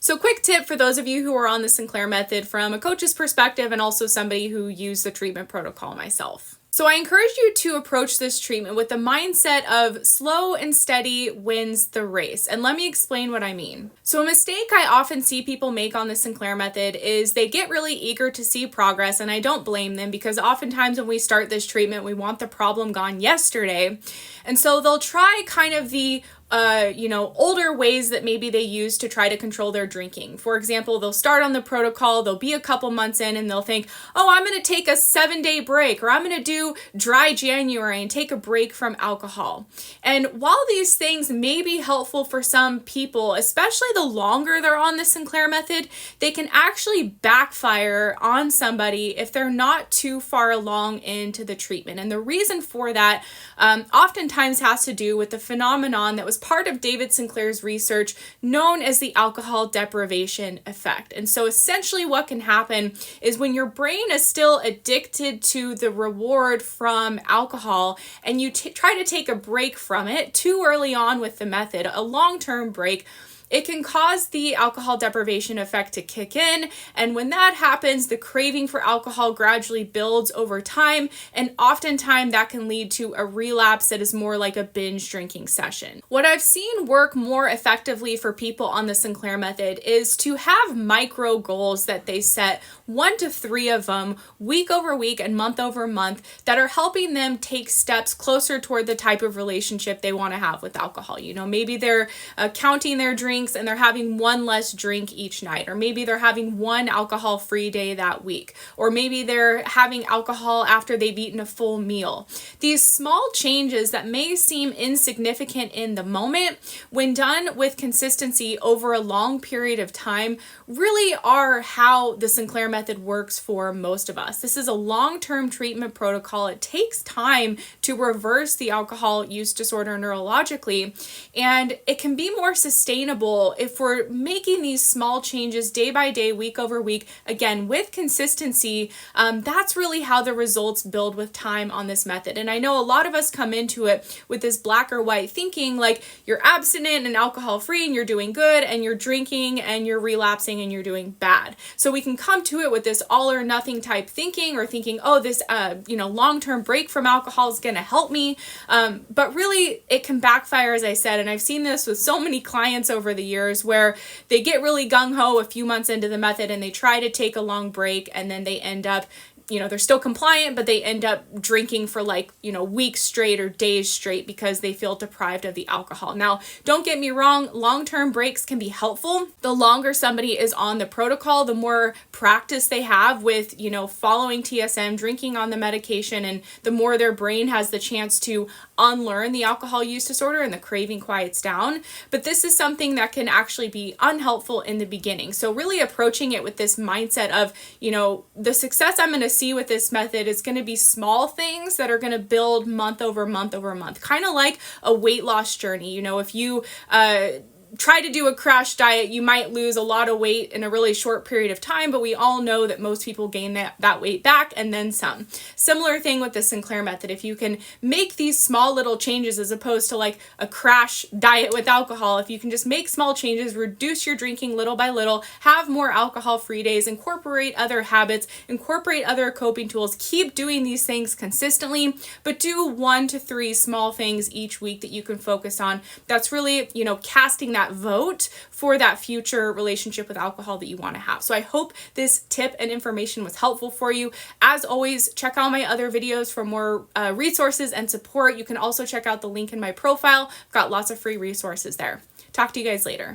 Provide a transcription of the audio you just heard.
So quick tip for those of you who are on the Sinclair Method from a coach's perspective and also somebody who used the treatment protocol myself. So I encourage you to approach this treatment with the mindset of slow and steady wins the race. And let me explain what I mean. So a mistake I often see people make on the Sinclair Method is they get really eager to see progress, and I don't blame them because oftentimes when we start this treatment, we want the problem gone yesterday. And so they'll try kind of the older ways that maybe they use to try to control their drinking. For example, they'll start on the protocol, they'll be a couple months in and they'll think, oh, I'm going to take a 7-day break, or I'm going to do dry January and take a break from alcohol. And while these things may be helpful for some people, especially the longer they're on the Sinclair Method, they can actually backfire on somebody if they're not too far along into the treatment. And the reason for that oftentimes has to do with the phenomenon that was part of David Sinclair's research known as the alcohol deprivation effect. And so essentially what can happen is when your brain is still addicted to the reward from alcohol and you try to take a break from it too early on with the method, a long-term break, it can cause the alcohol deprivation effect to kick in. And when that happens, the craving for alcohol gradually builds over time. And oftentimes that can lead to a relapse that is more like a binge drinking session. What I've seen work more effectively for people on the Sinclair Method is to have micro goals that they set, 1 to 3 of them, week over week and month over month, that are helping them take steps closer toward the type of relationship they want to have with alcohol. You know, maybe they're counting their drinks and they're having 1 less drink each night, or maybe they're having 1 alcohol-free day that week, or maybe they're having alcohol after they've eaten a full meal. These small changes that may seem insignificant in the moment, when done with consistency over a long period of time, really are how the Sinclair Method works for most of us. This is a long-term treatment protocol. It takes time to reverse the alcohol use disorder neurologically, and it can be more sustainable if we're making these small changes day by day, week over week, again, with consistency. That's really how the results build with time on this method. And I know a lot of us come into it with this black or white thinking, like you're abstinent and alcohol free and you're doing good, and you're drinking and you're relapsing and you're doing bad. So we can come to it with this all or nothing type thinking, or thinking, oh, this long-term break from alcohol is going to help me. But really it can backfire, as I said, and I've seen this with so many clients over the years where they get really gung-ho a few months into the method and they try to take a long break, and then they end up, they're still compliant, but they end up drinking for weeks straight or days straight because they feel deprived of the alcohol. Now, don't get me wrong, long-term breaks can be helpful. The longer somebody is on the protocol, the more practice they have with, following TSM, drinking on the medication, and the more their brain has the chance to unlearn the alcohol use disorder and the craving quiets down. But this is something that can actually be unhelpful in the beginning. So really approaching it with this mindset of, the success I'm going to see with this method is going to be small things that are going to build month over month over month, kind of like a weight loss journey. If you try to do a crash diet, you might lose a lot of weight in a really short period of time, but we all know that most people gain that weight back and then some. Similar thing with the Sinclair Method. If you can make these small little changes as opposed to like a crash diet with alcohol, if you can just make small changes, reduce your drinking little by little, have more alcohol-free days, incorporate other habits, incorporate other coping tools, keep doing these things consistently, but do 1 to 3 small things each week that you can focus on. That's really, casting that vote for that future relationship with alcohol that you want to have. So I hope this tip and information was helpful for you. As always, check out my other videos for more resources and support. You can also check out the link in my profile. I've got lots of free resources there. Talk to you guys later.